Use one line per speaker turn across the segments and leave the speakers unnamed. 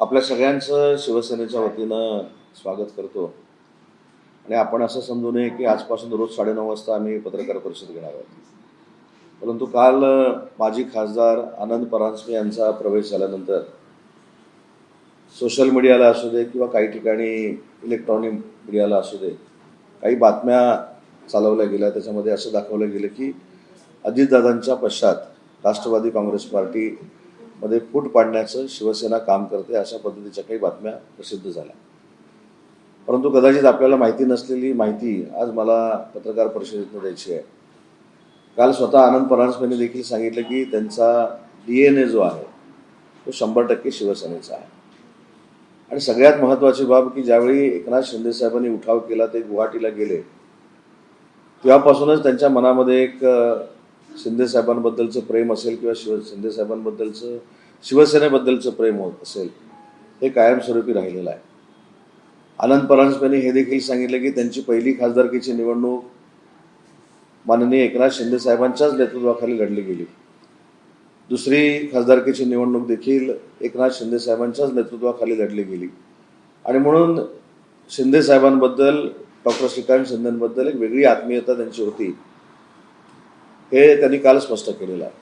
आपल्या सगळ्यांचं शिवसेनेच्या वतीनं स्वागत करतो आणि आपण असं समजू नये की आजपासून रोज 9:30 वाजता आम्ही पत्रकार परिषद घेणार आहोत. परंतु काल माजी खासदार आनंद परांजपे यांचा प्रवेश झाल्यानंतर सोशल मीडियाला असू दे किंवा काही ठिकाणी इलेक्ट्रॉनिक मीडियाला असू दे काही बातम्या चालवल्या गेल्या. त्याच्यामध्ये असं दाखवलं गेलं की अजितदादांच्या पश्चात राष्ट्रवादी काँग्रेस पार्टीमध्ये फूट पाडण्याचं शिवसेना काम करते अशा पद्धतीच्या काही बातम्या प्रसिद्ध झाल्या. परंतु कदाचित आपल्याला माहिती नसलेली माहिती आज मला पत्रकार परिषदेतून द्यायची आहे. काल स्वतः आनंद परांजपेंनी देखील सांगितलं की त्यांचा DNA जो आहे तो 100% शिवसेनेचा आहे. आणि सगळ्यात महत्त्वाची बाब की ज्यावेळी एकनाथ शिंदेसाहेबांनी उठाव केला ते गुवाहाटीला गेले तेव्हापासूनच त्यांच्या मनामध्ये एक शिंदेसाहेबांबद्दलचं प्रेम असेल किंवा शिंदेसाहेबांबद्दलचं शिवसेनेबद्दलचं प्रेम असेल हे कायमस्वरूपी राहिलेलं आहे. आनंद परांजपेंनी हे देखील सांगितलं की त्यांची पहिली खासदारकीची निवडणूक माननीय एकनाथ शिंदेसाहेबांच्याच नेतृत्वाखाली लढली गेली. दुसरी खासदारकीची निवडणूक देखील एकनाथ शिंदेसाहेबांच्याच नेतृत्वाखाली लढली गेली. आणि म्हणून शिंदेसाहेबांबद्दल डॉक्टर श्रीकांत शिंदेंबद्दल एक वेगळी आत्मीयता त्यांची होती हे त्यांनी काल स्पष्ट केलेलं आहे.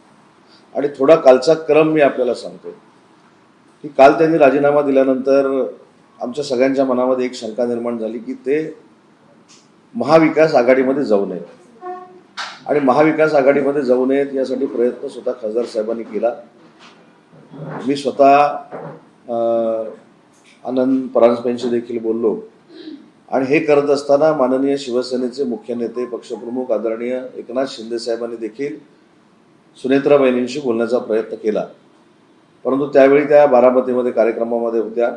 आणि थोडा कालचा क्रम मी आपल्याला सांगतो की काल त्यांनी राजीनामा दिल्यानंतर आमच्या सगळ्यांच्या मनामध्ये एक शंका निर्माण झाली की ते महाविकास आघाडीमध्ये जाऊ नयेत आणि महाविकास आघाडीमध्ये जाऊ नयेत यासाठी प्रयत्न स्वतः खासदार साहेबांनी केला. मी स्वतः आनंद परांजपेंशी देखील बोललो आणि हे करत असताना माननीय शिवसेनेचे मुख्य नेते पक्षप्रमुख आदरणीय एकनाथ शिंदे साहेबांनी देखील सुनेत्रा वहिनींशी बोलण्याचा प्रयत्न केला. परंतु त्यावेळी त्या बारामतीमध्ये कार्यक्रमामध्ये होत्या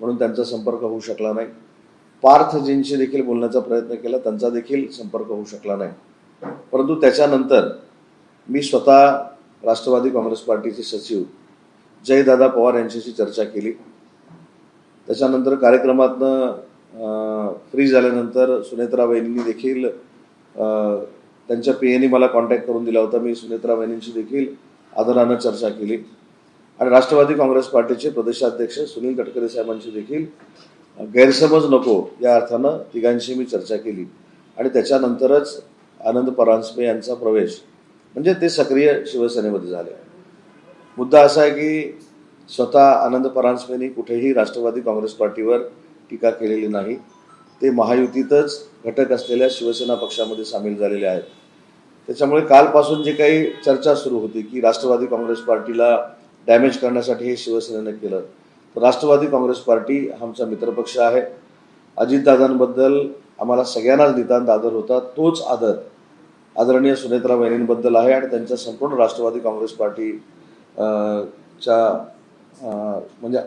म्हणून त्यांचा संपर्क होऊ शकला नाही. पार्थजींशी देखील बोलण्याचा प्रयत्न केला, त्यांचा देखील संपर्क होऊ शकला नाही. परंतु त्याच्यानंतर मी स्वतः राष्ट्रवादी काँग्रेस पार्टीचे सचिव जयदादा पवार यांच्याशी चर्चा केली. त्याच्यानंतर कार्यक्रमातनं फ्री झाल्यानंतर सुनेत्रा वहिनींनी देखील त्यांच्या PAने मला कॉन्टॅक्ट करून दिला होता. मी सुनेत्रा वहिनींशी देखील आदरानं चर्चा केली आणि राष्ट्रवादी काँग्रेस पार्टीचे प्रदेशाध्यक्ष सुनील तटकरे साहेबांशी देखील गैरसमज नको या अर्थानं तिघांशी मी चर्चा केली आणि त्याच्यानंतरच आनंद परांजपे यांचा प्रवेश म्हणजे ते सक्रिय शिवसेनेमध्ये झाले. मुद्दा असा आहे की स्वतः आनंद परांजपेंनी कुठेही राष्ट्रवादी काँग्रेस पार्टीवर टीका केलेली नाही. ते महायुतीतच घटक असलेल्या शिवसेना पक्षामध्ये सामील झालेले आहेत. त्याच्यामुळे कालपासून जे काही चर्चा सुरू होती की राष्ट्रवादी काँग्रेस पार्टीला डॅमेज करण्यासाठी हे शिवसेनेनं केलं, तर राष्ट्रवादी काँग्रेस पार्टी आमचा मित्रपक्ष आहे. अजितदादांबद्दल आम्हाला सगळ्यांनाच नितांत आदर होता. तोच आदर आदरणीय सुनेत्रा वहिनींबद्दल आहे आणि त्यांच्या संपूर्ण राष्ट्रवादी काँग्रेस पार्टी म्हणजे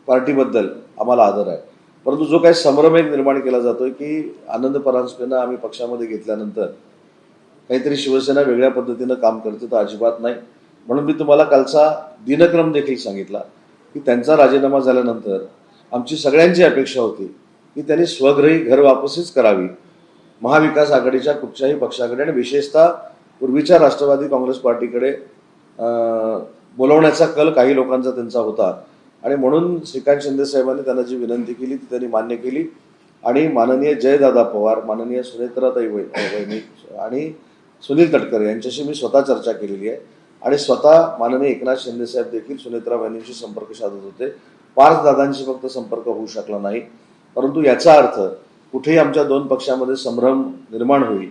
पार्टीबद्दल आम्हाला आदर आहे. परंतु जो काही संभ्रम एक निर्माण केला जातोय की आनंद परांजपेंना आम्ही पक्षामध्ये घेतल्यानंतर काहीतरी शिवसेना वेगळ्या पद्धतीनं काम करते, तर अजिबात नाही. म्हणून मी तुम्हाला कालचा दिनक्रम देखील सांगितला की त्यांचा राजीनामा झाल्यानंतर आमची सगळ्यांची अपेक्षा होती की त्यांनी स्वगृही घर वापसीच करावी महाविकास आघाडीच्या कुठच्याही पक्षाकडे आणि विशेषतः पूर्वीच्या राष्ट्रवादी काँग्रेस पार्टीकडे बोलवण्याचा कल काही लोकांचा त्यांचा होता. आणि म्हणून श्रीकांत शिंदे साहेबांनी त्यांना जी विनंती केली ती त्यांनी मान्य केली आणि माननीय जयदादा पवार, माननीय सुनेत्राताई वहिनी आणि सुनील तटकरे यांच्याशी मी स्वतः चर्चा केलेली आहे आणि स्वतः माननीय एकनाथ शिंदे साहेब देखील सुनेत्रा वहिनींशी संपर्क साधत होते. पार्थदादांशी फक्त संपर्क होऊ शकला नाही. परंतु याचा अर्थ कुठेही आमच्या दोन पक्षामध्ये संभ्रम निर्माण होईल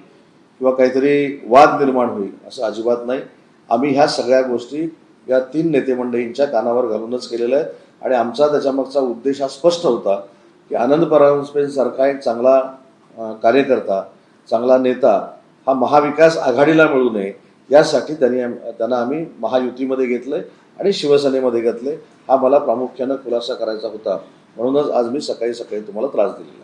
किंवा काहीतरी वाद निर्माण होईल असं अजिबात नाही. आम्ही ह्या सगळ्या गोष्टी या 3 नेते मंडळींच्या कानावर घालूनच केलेलं आहे आणि आमचा त्याच्यामागचा उद्देश हा स्पष्ट होता की आनंद परांजपेंसारखा एक चांगला कार्यकर्ता, चांगला नेता हा महाविकास आघाडीला मिळू नये यासाठी त्यांना आम्ही महायुतीमध्ये घेतलंय आणि शिवसेनेमध्ये घेतले. हा मला प्रामुख्यानं खुलासा करायचा होता. म्हणूनच आज मी सकाळी सकाळी तुम्हाला त्रास दिलेला.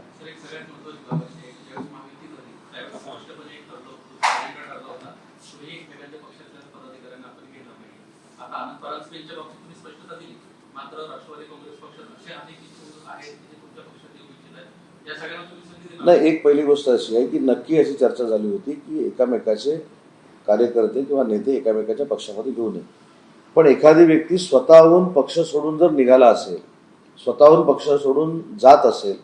नाही, एक पहिली गोष्ट अशी आहे की नक्की अशी चर्चा झाली होती की एकामेकाचे कार्यकर्ते किंवा नेते एकामेकाच्या पक्षामध्ये घेऊ नये. पण एखादी व्यक्ती स्वतःहून पक्ष सोडून जर निघाला असेल, स्वतःहून पक्ष सोडून जात असेल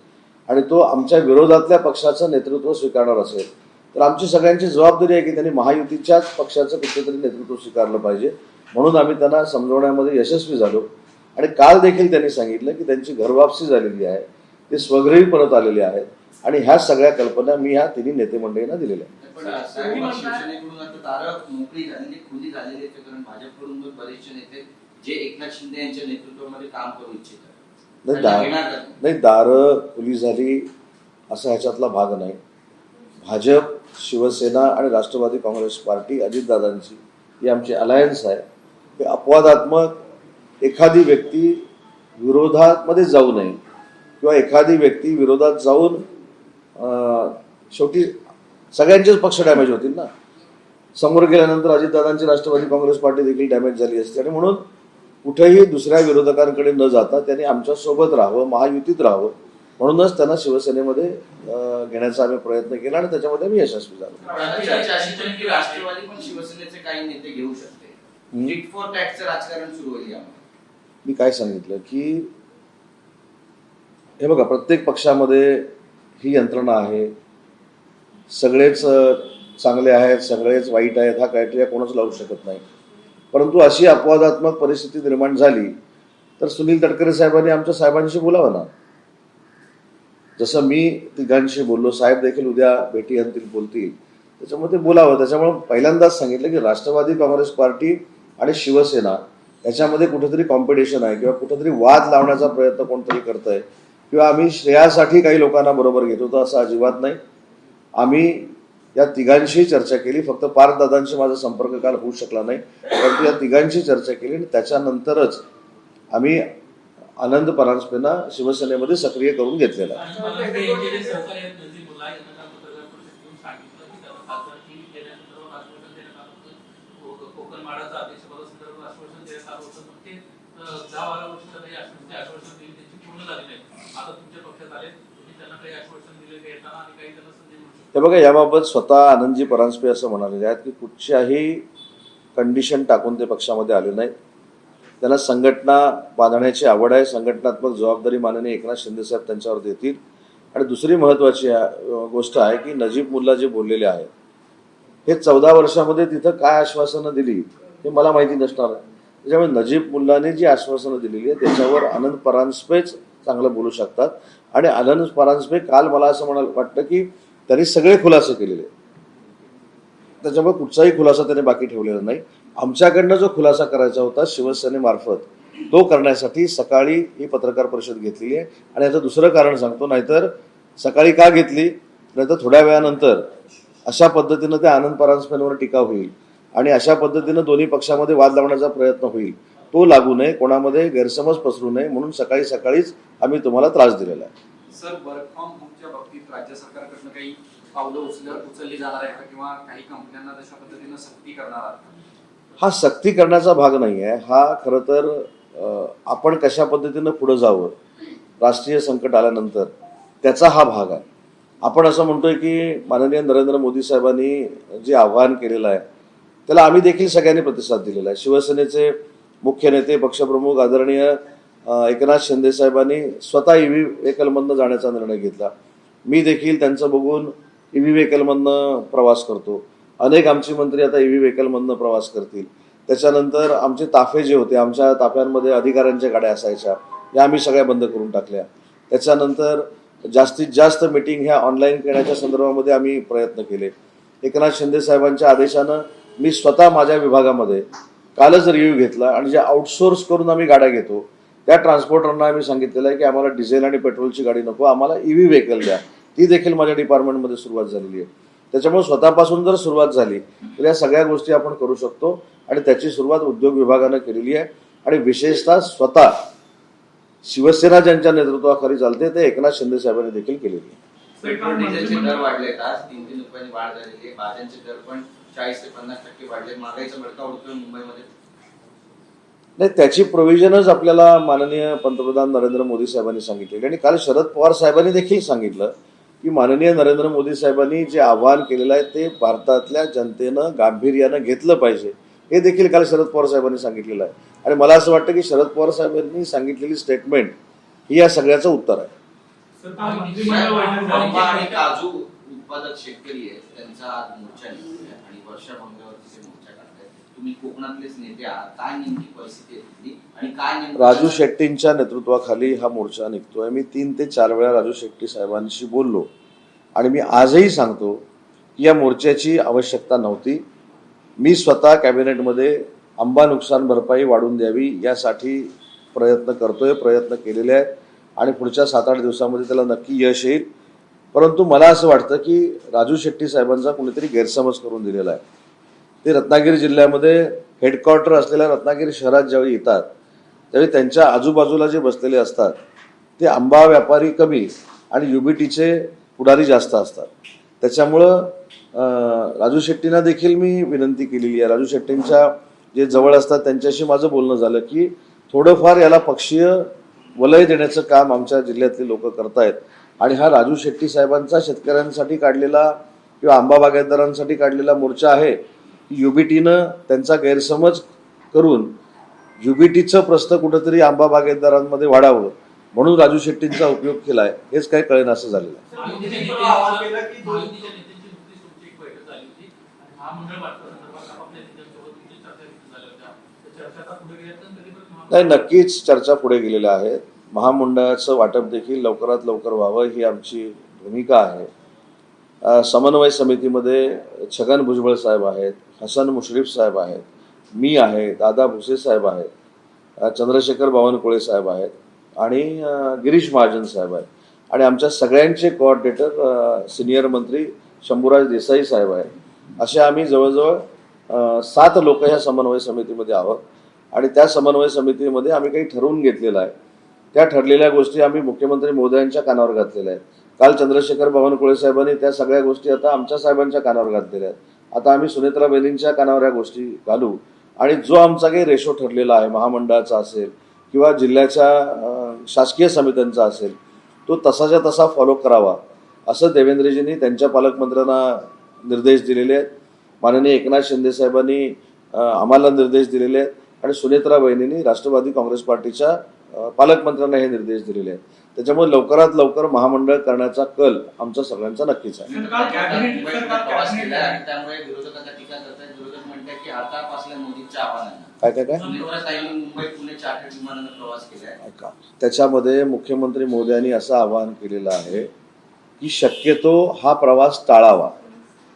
आणि तो आमच्या विरोधातल्या पक्षाचं नेतृत्व स्वीकारणार असेल, तर आमची सगळ्यांची जबाबदारी आहे की त्यांनी महायुतीच्याच पक्षाचं कुठेतरी नेतृत्व स्वीकारलं पाहिजे. म्हणून आम्ही त्यांना समजवण्यामध्ये यशस्वी झालो. आणि काल देखील त्यांनी सांगितलं की त्यांची घरवापसी झालेली आहे, ते स्वगृही परत आलेले आहेत. आणि ह्या सगळ्या कल्पना मी ह्या तिन्ही नेते मंडळींना दिलेल्या आहेत.
शिवसेनेकडून आता दारं मोकळी झालेली, खुली झालेली आहे, कारण भाजपकडून बरेचसे नेते जे एकनाथ शिंदे यांच्या नेतृत्वामध्ये काम करू इच्छितात.
नाही, दारं खुली झाली असा ह्याच्यातला भाग नाही. भाजप, शिवसेना आणि राष्ट्रवादी काँग्रेस पार्टी, अजितदादांची ही आमची अलायन्स आहे. हे अपवादात्मक एखादी व्यक्ती विरोधामध्ये जाऊ नये किंवा एखादी व्यक्ती विरोधात जाऊन शेवटी सगळ्यांचेच पक्ष डॅमेज होतील ना. समोर गेल्यानंतर अजितदादांची राष्ट्रवादी काँग्रेस पार्टी देखील डॅमेज झाली असते. आणि म्हणून कुठेही दुसऱ्या विरोधकांकडे न जाता त्यांनी आमच्या सोबत राहावं, महायुतीत राहावं, म्हणूनच त्यांना शिवसेनेमध्ये घेण्याचा आम्ही प्रयत्न केला आणि त्याच्यामध्ये आम्ही यशस्वी झालो.
राष्ट्रवादी पण शिवसेनेचे काही नेते घेऊ शकते. टिट फॉर टॅटचं राजकारण सुरू होईल.
मी काय सांगितलं की हे बघा, प्रत्येक पक्षामध्ये ही यंत्रणा आहे. सगळेच चांगले आहेत, सगळेच वाईट आहेत हा क्रायटेरिया कोणच लावू शकत नाही. परंतु अशी अपवादात्मक परिस्थिती निर्माण झाली तर सुनील तटकरे साहेबांनी आमच्या साहेबांशी बोलावं ना. जसं मी तिघांशी बोललो, साहेब देखील उद्या भेटी आणतील, बोलतील, त्याच्यामध्ये बोलावं. त्याच्यामुळे पहिल्यांदाच सांगितलं की राष्ट्रवादी काँग्रेस पार्टी आणि शिवसेना याच्यामध्ये कुठेतरी कॉम्पिटिशन आहे किंवा कुठेतरी वाद लावण्याचा प्रयत्न कोणतरी करत आहे किंवा आम्ही श्रेयासाठी काही लोकांना बरोबर घेतो, तर असं अजिबात नाही. आम्ही या तिघांशी चर्चा केली. फक्त पार्थदादांशी माझा संपर्क काल होऊ शकला नाही, परंतु या तिघांशी चर्चा केली आणि त्याच्यानंतरच आम्ही आनंद परांजपेंना शिवसेनेमध्ये सक्रिय करून घेतलेला आहे. हे बघा, याबाबत स्वतः आनंदजी परांजपे असं म्हणालेले आहेत की कुठच्याही कंडिशन टाकून ते पक्षामध्ये आले नाहीत. त्यांना संघटना बांधण्याची आवड आहे. संघटनात्मक जबाबदारी माननीय एकनाथ शिंदे साहेब त्यांच्यावर देतील. आणि दुसरी महत्त्वाची गोष्ट आहे की नजीब मुल्ला जे बोललेले आहेत, हे 14 वर्षामध्ये तिथं काय आश्वासनं दिली हे मला माहिती नसणार आहे. त्याच्यामुळे नजीब मुल्लाने जी आश्वासनं दिलेली आहे त्याच्यावर आनंद परांजपेच चांगलं बोलू शकतात. आणि आनंद परांजपे काल मला असं म्हणायला वाटतं की त्यांनी सगळे खुलासे केलेले, त्याच्यामुळे कुठचाही खुलासा त्याने बाकी ठेवलेला नाही. आमच्याकडनं जो खुलासा करायचा होता शिवसेनेमार्फत, तो करण्यासाठी सकाळी ही पत्रकार परिषद घेतलेली आहे. आणि याचं दुसरं कारण सांगतो, नाहीतर सकाळी का घेतली, नाहीतर थोड्या वेळानंतर अशा पद्धतीनं त्या आनंद परांजपेंवर टीका होईल आणि अशा पद्धतीनं दोन्ही पक्षामध्ये वाद लावण्याचा प्रयत्न होईल. तो लागू नये, कोणामध्ये गैरसमज पसरू नये, म्हणून सकाळी सकाळीच आम्ही तुम्हाला त्रास दिलेला आहे.
सर, वर्क फ्रॉम होमच्या बाबतीत राज्य सरकारकडनं काही पावलं उचलली जाणार आहे का, किंवा काही कंपन्यांना तशा पद्धतीनं सक्ती करणार आहात?
हा सक्ती करण्याचा भाग नाही आहे. हा खरं तर आपण कशा पद्धतीनं पुढे जावं राष्ट्रीय संकट आल्यानंतर त्याचा हा भाग आहे. आपण असं म्हणतोय की माननीय नरेंद्र मोदी साहेबांनी जे आव्हान केलेलं आहे त्याला आम्ही देखील सगळ्यांनी प्रतिसाद दिलेला आहे. शिवसेनेचे मुख्य नेते पक्षप्रमुख आदरणीय एकनाथ शिंदे साहेबांनी स्वतः ईव्ही व्हेकलमधनं जाण्याचा निर्णय घेतला. मी देखील त्यांचं बघून ईव्ही व्हेकलमधनं प्रवास करतो. अनेक आमचे मंत्री आता ईव्ही व्हेकलमधनं प्रवास करतील. त्याच्यानंतर आमचे ताफे जे होते, आमच्या ताफ्यांमध्ये अधिकाऱ्यांच्या गाड्या असायच्या, या आम्ही सगळ्या बंद करून टाकल्या. त्याच्यानंतर जास्तीत जास्त मीटिंग ह्या ऑनलाईन करण्याच्या संदर्भामध्ये आम्ही प्रयत्न केले. एकनाथ शिंदे साहेबांच्या आदेशानं मी स्वतः माझ्या विभागामध्ये कालच रिव्ह्यू घेतला आणि जे आउटसोर्स करून आम्ही गाड्या घेतो त्या ट्रान्सपोर्टरना आम्ही सांगितलेलं आहे की आम्हाला डिझेल आणि पेट्रोलची गाडी नको, आम्हाला ईव्ही व्हेकल द्या. ती देखील माझ्या डिपार्टमेंटमध्ये सुरुवात झालेली आहे. त्याच्यामुळे स्वतःपासून जर सुरुवात झाली तर या सगळ्या गोष्टी आपण करू शकतो आणि त्याची सुरुवात उद्योग विभागानं केलेली आहे. आणि विशेषतः स्वतः शिवसेना ज्यांच्या नेतृत्वाखाली चालते ते एकनाथ शिंदे साहेबांनी देखील केलेली आहे.
पेट्रोल डिझेलचे दर वाढलेत, आज 3-3 रुपयांनी वाढ झालेली आहे. भाज्यांचे दर पण 40 ते 50% वाढले. महागाईचा भडका उडतोय मुंबईमध्ये.
नाही, त्याची प्रोव्हिजनच आपल्याला माननीय पंतप्रधान नरेंद्र मोदी साहेबांनी सांगितलेली. आणि काल शरद पवार साहेबांनी देखील सांगितलं की माननीय नरेंद्र मोदी साहेबांनी जे आवाहन केलेलं आहे ते भारतातल्या जनतेनं गांभीर्यानं घेतलं पाहिजे. हे देखील काल शरद पवार साहेबांनी सांगितलेलं आहे. आणि मला असं वाटतं की शरद पवार साहेबांनी सांगितलेली स्टेटमेंट ही या सगळ्याचं उत्तर आहे.
आंबा आणि काजू उत्पादक शेतकरी आहेत, त्यांचा आज मोर्चा निघतोय आणि वर्षा भंगावरती ते मोर्चा काढतायत. तुम्ही कोकणातलेच नेते आहात, काय नेमकी परिस्थिती आहे तिथली आणि काय नेमकं
राजू शेट्टींच्या नेतृत्वाखाली हा मोर्चा निघतोय. मी 3 ते 4 वेळा राजू शेट्टी साहेबांशी बोललो आणि मी आजही सांगतो की या मोर्चाची आवश्यकता नव्हती. मी स्वतः कॅबिनेटमध्ये आंबा नुकसान भरपाई वाढवून द्यावी यासाठी प्रयत्न केलेले आहेत आणि पुढच्या 7-8 दिवसामध्ये त्याला नक्की यश येईल. परंतु मला असं वाटतं की राजू शेट्टी साहेबांचा कुणीतरी गैरसमज करून दिलेला आहे. ते रत्नागिरी जिल्ह्यामध्ये हेडक्वार्टर असलेल्या रत्नागिरी शहरात ज्यावेळी येतात त्यावेळी त्यांच्या आजूबाजूला जे बसलेले असतात ते आंबा व्यापारी कमी आणि युबीटीचे पुढारी जास्त असतात. त्याच्यामुळं राजू शेट्टींना देखील मी विनंती केलेली आहे. राजू शेट्टींच्या जे जवळ असतात त्यांच्याशी माझं बोलणं झालं की थोडंफार याला पक्षीय वलय देण्याचं काम आमच्या जिल्ह्यातले लोक करतायत आणि हा राजू शेट्टी साहेबांचा शेतकऱ्यांसाठी काढलेला किंवा आंबा बागायतदारांसाठी काढलेला मोर्चा आहे. युबीटीनं त्यांचा गैरसमज करून युबीटीचं प्रस्थ कुठंतरी आंबा बागायतदारांमध्ये वाढावं म्हणून राजू शेट्टींचा उपयोग केलाय, हेच काही कळेना असं झालेलं आहे. नाही, नक्कीच चर्चा पुढे गेलेल्या आहेत. महामंडळाचं वाटप देखील लवकरात लवकर व्हावं ही आमची भूमिका आहे. समन्वय समितीमध्ये छगन भुजबळ साहेब आहेत, हसन मुश्रीफ साहेब आहेत, मी आहे, दादा भुसे साहेब आहेत, चंद्रशेखर बावनकुळे साहेब आहेत आणि गिरीश महाजन साहेब आहेत आणि आमच्या सगळ्यांचे कोऑर्डिनेटर सिनियर मंत्री शंभूराज देसाई साहेब आहेत. असे आम्ही जवळजवळ 7 लोक ह्या समन्वय समितीमध्ये आहोत आणि त्या समन्वय समितीमध्ये आम्ही काही ठरवून घेतलेलं आहे. त्या ठरलेल्या गोष्टी आम्ही मुख्यमंत्री मोदयांच्या कानावर घातलेल्या आहेत. काल चंद्रशेखर बावनकुळे साहेबांनी त्या सगळ्या गोष्टी आता आमच्या साहेबांच्या कानावर घातलेल्या आहेत. आता आम्ही सुनेत्रा बहिणींच्या कानावर या गोष्टी घालू आणि जो आमचा काही रेशो ठरलेला आहे महामंडळाचा असेल किंवा जिल्ह्याच्या शासकीय समित्यांचा असेल तो तसाच्या तसा फॉलो करावा असं देवेंद्रजींनी त्यांच्या पालकमंत्र्यांना निर्देश दिलेले आहेत. माननीय एकनाथ शिंदे साहेबांनी आम्हाला निर्देश दिलेले आहेत आणि सुनेत्रा बहिणींनी राष्ट्रवादी काँग्रेस पार्टीच्या पालकमंत्र्यांना हे निर्देश दिलेले आहेत. त्याच्यामुळे लवकरात लवकर महामंडळ करण्याचा कल आमचा सगळ्यांचा नक्कीच आहे.
प्रवास केला आणि त्यामुळे विरोधकांना टीका करतात. विरोधक म्हणतात की आता पासल्या मोदींच्या आव्हानांना
काय
सुनेत्राताईंनी मुंबई पुणे चार्टर्ड विमानानं प्रवास केलाय.
त्याच्यामध्ये मुख्यमंत्री मोदयांनी असं आवाहन केलेलं आहे की शक्यतो हा प्रवास टाळावा,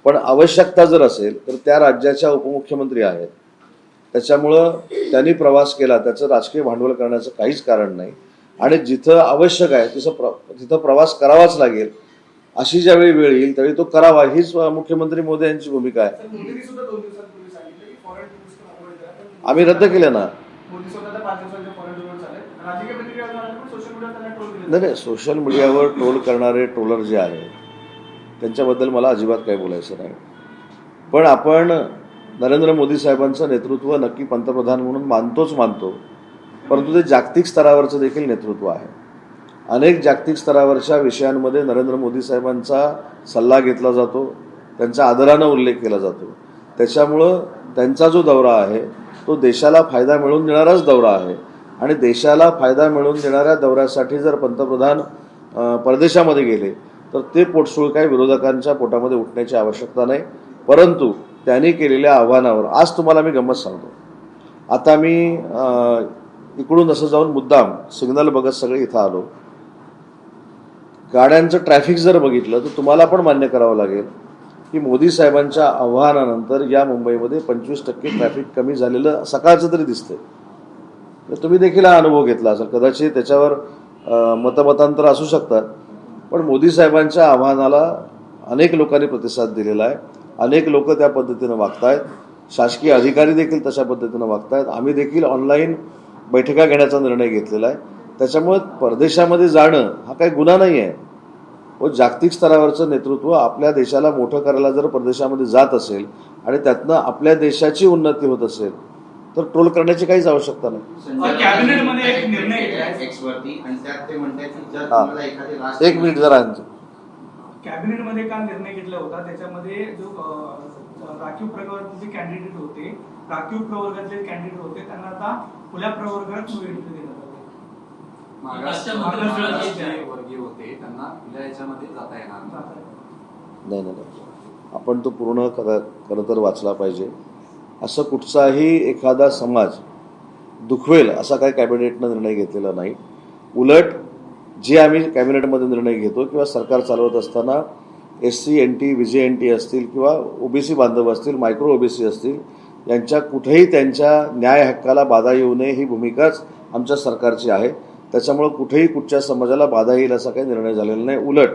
पण आवश्यकता जर असेल तर त्या राज्याच्या उपमुख्यमंत्री आहेत, त्याच्यामुळं त्यांनी प्रवास केला त्याचं राजकीय भांडवल करण्याचं काहीच कारण नाही आणि जिथं आवश्यक आहे तिथं प्रवास करावाच लागेल. अशी ज्यावेळी वेळ येईल त्यावेळी तो करावा हीच मुख्यमंत्री मोदी यांची भूमिका आहे. आम्ही रद्द केलं ना. नाही, सोशल मीडियावर ट्रोल करणारे ट्रोलर जे आहेत त्यांच्याबद्दल मला अजिबात काही बोलायचं नाही. पण आपण नरेंद्र मोदी साहेबांचं नेतृत्व नक्की पंतप्रधान म्हणून मानतो, परंतु ते जागतिक स्तरावरचं देखील नेतृत्व आहे. अनेक जागतिक स्तरावरच्या विषयांमध्ये नरेंद्र मोदी साहेबांचा सल्ला घेतला जातो, त्यांचा आदरानं उल्लेख केला जातो. त्याच्यामुळं त्यांचा जो दौरा आहे तो देशाला फायदा मिळवून देणाराच दौरा आहे आणि देशाला फायदा मिळवून देणाऱ्या दौऱ्यासाठी जर पंतप्रधान परदेशामध्ये गेले तर ते पोटसूळ काही विरोधकांच्या पोटामध्ये उठण्याची आवश्यकता नाही. परंतु त्यांनी केलेल्या आव्हानावर आज तुम्हाला मी गंमत सांगतो. आता मी इकडून असं जाऊन मुद्दाम सिग्नल बघत सगळे इथं आलो. गाड्यांचं ट्रॅफिक जर बघितलं तर तुम्हाला पण मान्य करावं लागेल की मोदी साहेबांच्या आव्हानानंतर या मुंबईमध्ये 25% ट्रॅफिक कमी झालेलं सकाळचं तरी दिसतंय. तुम्ही देखील हा अनुभव घेतला असेल. कदाचित त्याच्यावर मतमतांतर असू शकतात, पण मोदी साहेबांच्या आव्हानाला अनेक लोकांनी प्रतिसाद दिलेला आहे. अनेक लोक त्या पद्धतीनं वागतायत, शासकीय अधिकारी देखील तशा पद्धतीनं वागतायत. आम्ही देखील ऑनलाईन बैठका घेण्याचा निर्णय घेतलेला आहे. त्याच्यामुळे परदेशामध्ये जाणं हा काही गुन्हा नाही आहे. व जागतिक स्तरावरचं नेतृत्व आपल्या देशाला मोठं करायला जर परदेशामध्ये जात असेल आणि त्यातनं आपल्या देशाची उन्नती होत असेल तर ट्रोल करण्याची काहीच आवश्यकता नाही.
कॅबिनेटमध्ये एक निर्णय
एक्सवरती आणि त्यात ते म्हणतात की जर तुम्हाला एखादे
एक मिनिट जरा
कॅबिनेटमध्ये काल निर्णय घेतला होता, त्याच्यामध्ये जो राखीव प्रवर्गाचे कॅन्डिडेट होते
राखीव प्रवर्गातले कॅन्डिडेट होते त्यांना आता खुल्या प्रवर्गात एंट्री देण्यात आली.
मागासवर्गीय वर्गीय होते त्यांना खुल्या याच्यामध्ये जाता येणार नाही.
नाही. आपण तो पूर्ण खरं तर वाचला पाहिजे. असं कुठचाही एखादा समाज दुखवेल असा काही कॅबिनेटनं निर्णय घेतलेला नाही. उलट जे आम्ही कॅबिनेटमध्ये निर्णय घेतो किंवा सरकार चालवत असताना SC NT VJNT असतील किंवा OBC बांधव असतील, मायक्रो OBC असतील, यांच्या कुठेही त्यांच्या न्याय हक्काला बाधा येऊ नये ही भूमिकाच आमच्या सरकारची आहे. त्याच्यामुळं कुठेही कुठच्या समाजाला बाधा येईल असा काही निर्णय झालेला नाही. उलट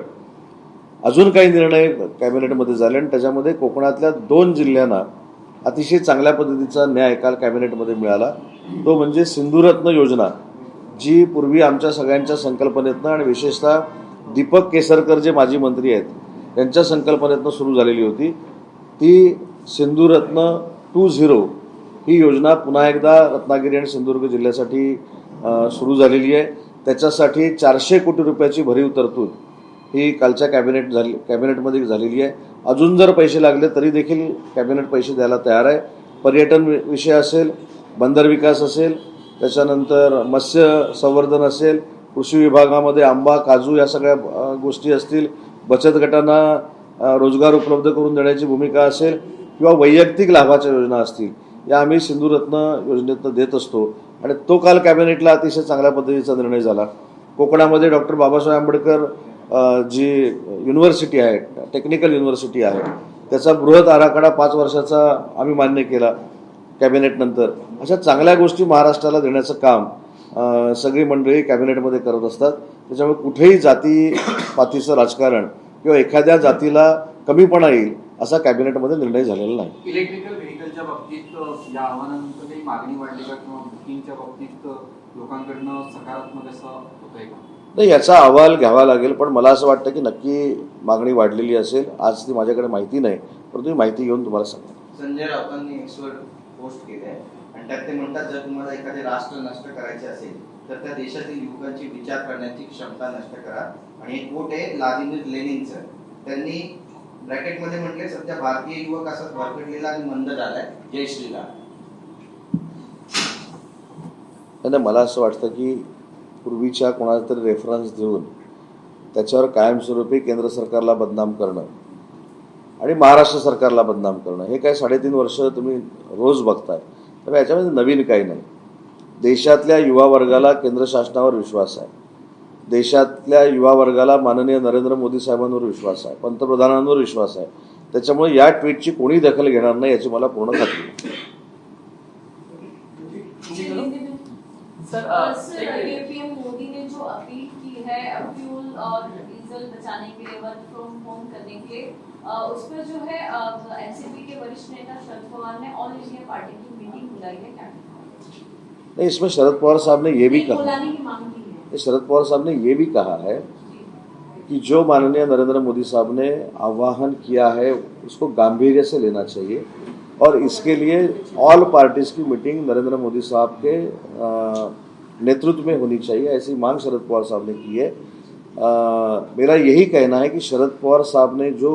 अजून काही निर्णय कॅबिनेटमध्ये झाले आणि त्याच्यामध्ये कोकणातल्या 2 जिल्ह्यांना अतिशय चांगल्या पद्धतीचा न्याय काल कॅबिनेटमध्ये मिळाला. तो म्हणजे सिंधुरत्न योजना, जी पूर्वी आमच्या सगळ्यांच्या संकल्पनेतनं आणि विशेषतः दीपक केसरकर जे माजी मंत्री आहेत यांच्या संकल्पनेतनं सुरू झालेली होती. ती सिंधुरत्न 2.0 ही योजना पुन्हा एकदा रत्नागिरी आणि सिंधुदुर्ग जिल्ह्यासाठी सुरू झालेली आहे. त्याच्यासाठी 400 कोटी रुपयाची भरीव तरतूद ही कालच्या कॅबिनेटमध्ये झालेली आहे. अजून जर पैसे लागले तरी देखील कॅबिनेट पैसे द्यायला तयार आहे. पर्यटन विषय असेल, बंदर विकास असेल, त्याच्यानंतर मत्स्य संवर्धन असेल, कृषी विभागामध्ये आंबा, काजू या सगळ्या गोष्टी असतील, बचत गटांना रोजगार उपलब्ध करून देण्याची भूमिका असेल किंवा वैयक्तिक लाभाच्या योजना असतील, या आम्ही सिंधुरत्न योजनेतनं देत असतो. आणि तो काल कॅबिनेटला अतिशय चांगल्या पद्धतीचा निर्णय झाला. कोकणामध्ये डॉक्टर बाबासाहेब आंबेडकर जी युनिव्हर्सिटी आहे, टेक्निकल युनिव्हर्सिटी आहे, त्याचा बृहत आराखडा 5 वर्षाचा आम्ही मान्य केला कॅबिनेटनंतर. अशा चांगल्या गोष्टी महाराष्ट्राला देण्याचं काम सगळी मंडळी कॅबिनेटमध्ये करत असतात. त्याच्यामुळे कुठेही जातीपातीचं राजकारण किंवा एखाद्या जातीला कमीपणा येईल असा कॅबिनेटमध्ये निर्णय झालेला नाही.
इलेक्ट्रिकल व्हेकलच्या बाबतीत या आव्हानानंतर काही मागणी वाढली का किंवा बुकिंगच्या बाबतीत लोकांकडनं सकारात्मक असं होतंय का?
नाही, याचा अहवाल घ्यावा लागेल, पण मला असं वाटतं की नक्की मागणी वाढलेली असेल. आज ती माझ्याकडे माहिती नाही, परंतु मी माहिती घेऊन तुम्हाला सांगतो.
संजय राऊतांनी एक्सवर पोस्ट केले आहे आणि त्यात ते म्हणतात, जर तुम्हाला एखादे राष्ट्र नष्ट करायचे असेल तर त्या देशातील युवकांची विचार करण्याची क्षमता नष्ट करा. आणि हे कोट आहे व्लादिमीर लेनिनचं. त्यांनी ब्रॅकेटमध्ये म्हटले, सध्या भारतीय युवक असा भरकटलेला आणि मंद झालाय. जय श्रीराम.
नाही, मला असं वाटतं की पूर्वीच्या कोणाला तरी रेफरन्स देऊन त्याच्यावर कायमस्वरूपी केंद्र सरकारला बदनाम करणं आणि महाराष्ट्र सरकारला बदनाम करणं हे काय 3.5 वर्ष तुम्ही रोज बघताय. तर याच्यामध्ये नवीन काही नाही. देशातल्या युवा वर्गाला केंद्र शासनावर विश्वास आहे. देशातल्या युवा वर्गाला माननीय नरेंद्र मोदी साहेबांवर विश्वास आहे, पंतप्रधानांवर विश्वास आहे. त्याच्यामुळे या ट्विटची कोणी दखल घेणार नाही याची मला पूर्ण खात्री आहे.
सर, पीएम मोदी ने जो अपील की है फ्यूल और डीजल बचाने के लिए, वर्क फ्रॉम होम करने के लिए, उस पर जो है एनसीपी के वरिष्ठ नेता शरद पवार ने ऑल इंडिया पार्टी की मीटिंग बुलाई है. क्या
नहीं, इसमें शरद पवार साहब ने ये भी कहा,
बुलाने की मांग की है.
शरद पवार साहब ने ये भी कहा है कि जो माननीय नरेंद्र मोदी साहब ने आह्वान किया है उसको गांभीर्य से लेना चाहिए और इसके लिए ऑल पार्टीज की मीटिंग नरेंद्र मोदी साहब के नेतृत्व में होनी चाहिए, ऐसी मांग शरद पवार साहब ने की है. मेरा यही कहना है कि शरद पवार साहब ने जो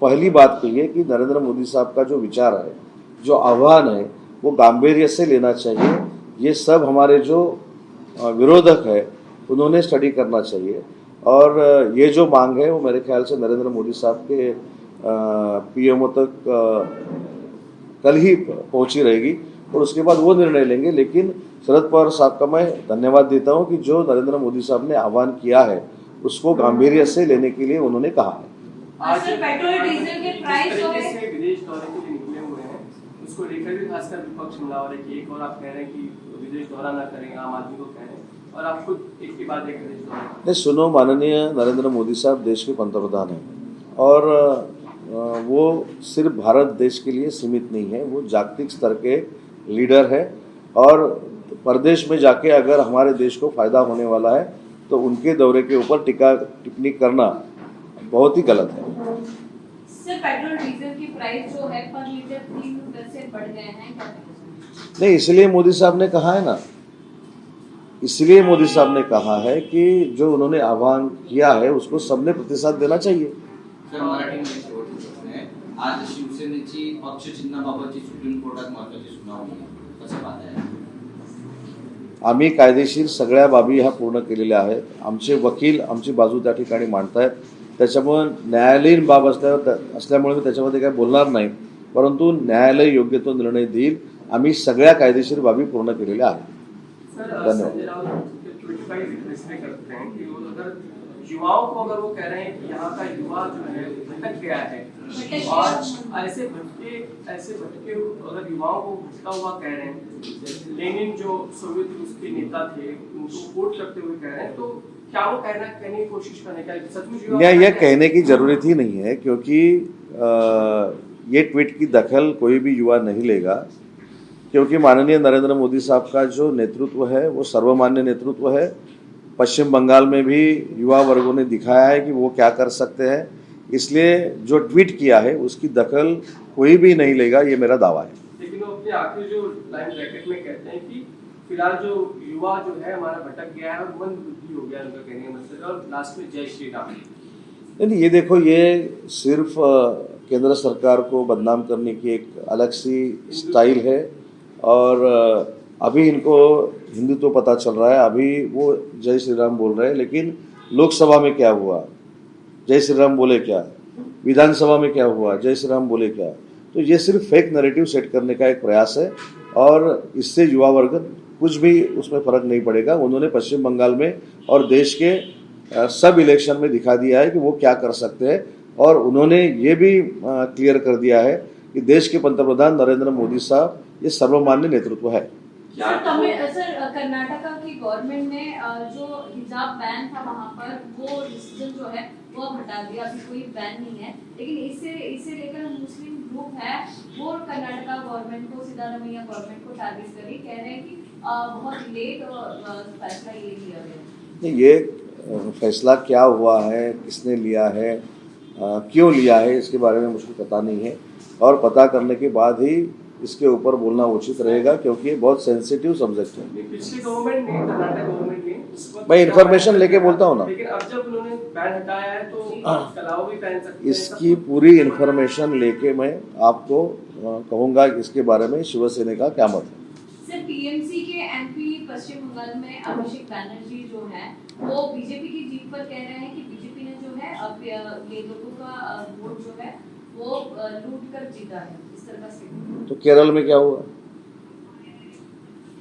पहली बात कही है कि नरेंद्र मोदी साहब का जो विचार है, जो आह्वान है, वो गांभीर्य से लेना चाहिए. ये सब हमारे जो विरोधक है उन्होंने स्टडी करना चाहिए और ये जो मांग है वो मेरे ख्याल से नरेंद्र मोदी साहब के पीएमओ तक कल ही पहुंची रहेगी और उसके बाद वो निर्णय लेंगे. लेकिन शरद पवार साहब का मैं धन्यवाद देता हूं कि जो नरेंद्र मोदी साहब ने आह्वान किया है उसको गांभीर्य से लेने के लिए उन्होंने कहा है.
आज पेट्रोल डीजल के प्राइस जो है
विदेश दौरे के लिए निकले हुए हैं, उसको लेकर भी खासकर विपक्ष हमला हो रहा है कि एक और आप कह रहे हैं कि विदेश दौरा ना करेंगे, आम आदमी को कह रहे हैं और आप खुद एक के बाद एक विदेश दौरा.
नहीं, सुनो, माननीय नरेंद्र मोदी साहब देश के पंतप्रधान हैं और वो सिर्फ भारत देश के लिए सीमित नहीं है, वो जागतिक स्तर के लीडर है और प्रदेश में जाके अगर हमारे देश को फ़ायदा होने वाला है तो उनके दौरे के ऊपर टीका टिप्पणी करना बहुत ही गलत है.
सर, पेट्रोल डीजल की प्राइस जो है पर लीटर 3 रुपए से बढ़ गए हैं.
नहीं, इसलिए मोदी साहब ने कहा है ना, इसलिए मोदी साहब ने कहा है कि जो उन्होंने आह्वान किया है उसको सबने प्रतिसाद देना चाहिए.
सर, मराठीमध्ये शेवटचा प्रश्न आहे. आज शिवसेनेची पक्षचिन्हाबाबतची सुप्रीम कोर्टात महत्वाची सुनावणी आहे. कसं पाहताय?
आम्ही कायदेशीर सगळ्या बाबी ह्या पूर्ण केलेल्या आहेत. आमचे वकील आमची बाजू त्या ठिकाणी मांडतायत. त्याच्यामुळे न्यायालयीन बाब असल्यामुळे मी त्याच्यामध्ये काय बोलणार नाही, परंतु न्यायालय योग्य तो निर्णय देईल. आम्ही सगळ्या कायदेशीर बाबी पूर्ण केलेल्या आहेत.
सर,
धन्यवाद.
संजय राउत ट्वीट का ही इसलिए करते हैं कि वो अगर युवाओं को अगर वो कह रहे हैं कि यहाँ का युवा जो है भटक गया है और ऐसे भटके अगर युवाओं को भटका हुआ कह रहे हैं, लेनिन जो सोवियत उसके नेता थे उनको कोट करते हुए कह रहे हैं, तो क्या वो कहने की कोशिश करने का सचमुच युवा
यह कहने की जरूरत ही नहीं है, क्योंकि ये ट्वीट की दखल कोई भी युवा नहीं लेगा, क्योंकि माननीय नरेंद्र मोदी साहब का जो नेतृत्व है वो सर्वमान्य नेतृत्व है। पश्चिम बंगाल में भी युवा वर्गों ने दिखाया है कि वो क्या कर सकते हैं, इसलिए जो ट्वीट किया है उसकी दखल कोई भी नहीं लेगा, ये मेरा दावा है।
लेकिन वो अपने आखिरी जो लाइन ब्रैकेट में कहते हैं कि फिलहाल जो युवा जो है हमारा भटक गया है और मन बुद्धि हो गया, उनका कहने का मतलब, और लास्ट में जय श्री राम।
नहीं, ये देखो, ये सिर्फ केंद्र सरकार को बदनाम करने की एक अलग सी स्टाइल है, और अभी इनको हिंदुत्व पता चल रहा है। अभी वो जय श्री राम बोल रहे हैं, लेकिन लोकसभा में क्या हुआ, जय श्री राम बोले क्या? विधानसभा में क्या हुआ, जय श्री राम बोले क्या? तो ये सिर्फ फेक नैरेटिव सेट करने का एक प्रयास है, और इससे युवा वर्ग कुछ भी उसमें फर्क नहीं पड़ेगा। उन्होंने पश्चिम बंगाल में और देश के सब इलेक्शन में दिखा दिया है कि वो क्या कर सकते हैं, और उन्होंने ये भी क्लियर कर दिया है कि देश के पंतप्रधान नरेंद्र मोदी साहब ये सर्वमान्य नेतृत्व है।
सर, कर्नाटका की गवर्नमेंट ने जो हिजाब बैन था वहाँ पर, वो डिसीजन जो है वो अब हटा दिया, अभी कोई बैन नहीं है। लेकिन इसे लेकर मुस्लिम ग्रुप है वो कर्नाटका गवर्नमेंट को, सिद्धारमैया गवर्नमेंट को टारगेट कर रही, कह रहे हैं कि बहुत लेट फैसला ये लिया गया।
ये फैसला क्या हुआ है, किसने लिया है, क्यों लिया है, इसके बारे में मुझको पता नहीं है, और पता करने के बाद ही इसके ऊपर बोलना उचित रहेगा, क्योंकि ये बहुत सेंसिटिव सब्जेक्ट है।
पिछली गवर्नमेंट ने, कर्नाटक गवर्नमेंट ने उस वक्त
मैं इन्फॉर्मेशन लेके बोलता हूँ ना,
लेकिन अब जब उन्होंने बैन हटाया है तो इसके अलावा भी पहन सकते हैं।
इसकी पूरी इन्फॉर्मेशन लेके मैं आपको कहूँगा कि इसके बारे में शिवसेना का क्या मत है।
सर, टीएमसी के एमपी पश्चिम बंगाल में अभिषेक बैनर्जी जो है वो बीजेपी की जीत पर कह रहे हैं कि बीजेपी ने जो है अब ये लोगों का वोट जो है वो लूट कर जीता है, इस तरह का स्टेटमेंट।
तो केरल में क्या हुआ?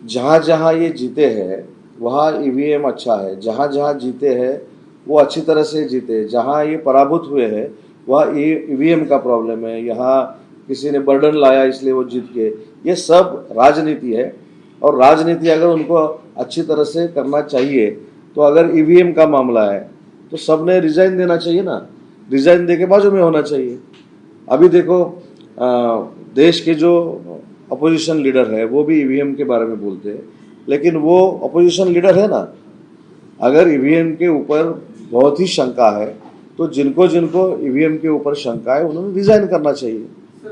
जहाँ जहाँ ये जीते हैं वहाँ ईवीएम अच्छा है, जहाँ जहाँ जीते हैं वो अच्छी तरह से जीते, जहाँ ये पराभूत हुए हैं वहाँ ईवीएम का प्रॉब्लम है, यहाँ किसी ने बर्डन लाया इसलिए वो जीत गए। ये सब राजनीति है, और राजनीति अगर उनको अच्छी तरह से करना चाहिए तो अगर ईवीएम का मामला है तो सबने रिजाइन देना चाहिए ना, रिजाइन दे के बाजू में होना चाहिए। अभी देखो, देश के जो अपोजिशन लीडर है वो भी ईवीएम के बारे में बोलते हैं, लेकिन वो अपोजिशन लीडर है ना, अगर ईवीएम के ऊपर बहुत ही शंका है तो जिनको जिनको ईवीएम के ऊपर शंका है उन्होंने रिजाइन करना चाहिए।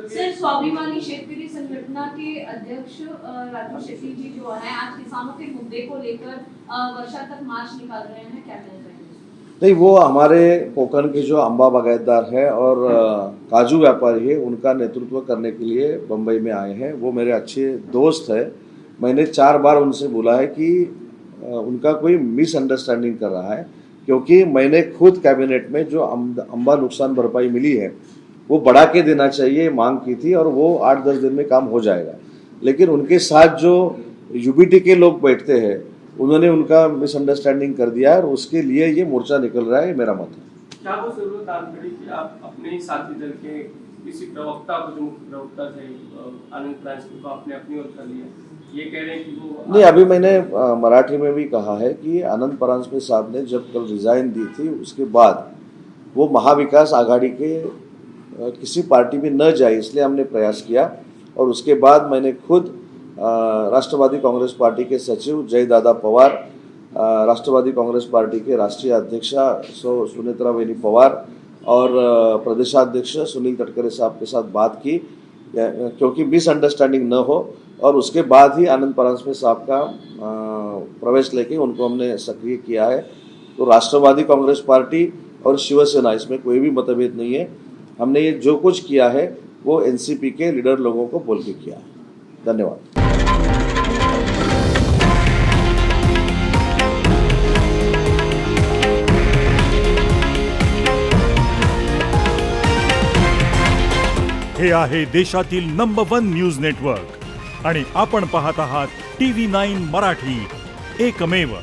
सर, स्वाभिमानी शेतकरी संगठन के अध्यक्ष राजू शेट्टी जी जो है आज किसानों के मुद्दे को लेकर वर्षा तक मार्च निकाल रहे हैं, क्या कहना चाहेंगे?
नहीं, वो हमारे कोकण के जो अम्बा बागायतदार है और काजू व्यापारी है उनका नेतृत्व करने के लिए बम्बई में आए हैं। वो मेरे अच्छे दोस्त है। मैंने 4 बार उनसे बोला है कि उनका कोई मिसअंडरस्टैंडिंग कर रहा है, क्योंकि मैंने खुद कैबिनेट में जो अम्बा नुकसान भरपाई मिली है वो बढ़ा के देना चाहिए मांग की थी, और वो 8-10 दिन में काम हो जाएगा। लेकिन उनके साथ जो यूबीटी के लोग बैठते हैं उन्होंने उनका मिसअंडरस्टैंडिंग कर दिया है, और उसके लिए ये मोर्चा निकल रहा है, मेरा मत है।
क्या वो जरूरत आ पड़ी कि आप अपने ही साथी दल के किसी प्रवक्ता को, जो मुख्य प्रवक्ता थे आनंद परांजपे को, आपने अपनी ओर कर लिया, ये कह रहे हैं कि वो
नहीं, अभी मैंने मराठी में भी कहा है कि आनंद परांजपे साहब ने जब कल रिजाइन दी थी उसके बाद वो महाविकास आघाड़ी के किसी पार्टी में न जाए, इसलिए हमने प्रयास किया। और उसके बाद मैंने खुद राष्ट्रवादी कांग्रेस पार्टी के सचिव जयदादा पवार, राष्ट्रवादी कांग्रेस पार्टी के राष्ट्रीय अध्यक्षा सुनेत्रा वैनी पवार और प्रदेशाध्यक्ष सुनील तटकरे साहब के साथ बात की, क्योंकि मिसअंडरस्टैंडिंग न हो, और उसके बाद ही आनंद परांजपे साहब का प्रवेश लेके उनको हमने सक्रिय किया है। तो राष्ट्रवादी कांग्रेस पार्टी और शिवसेना, इसमें कोई भी मतभेद नहीं है। हमने ये जो कुछ किया है वो एनसीपी के लीडर लोगों को बोल के किया है। धन्यवाद।
हे आहे देशातील नंबर 1 न्यूज नेटवर्क आणि आपण पाहत आहात TV9 मराठी, एकमेव।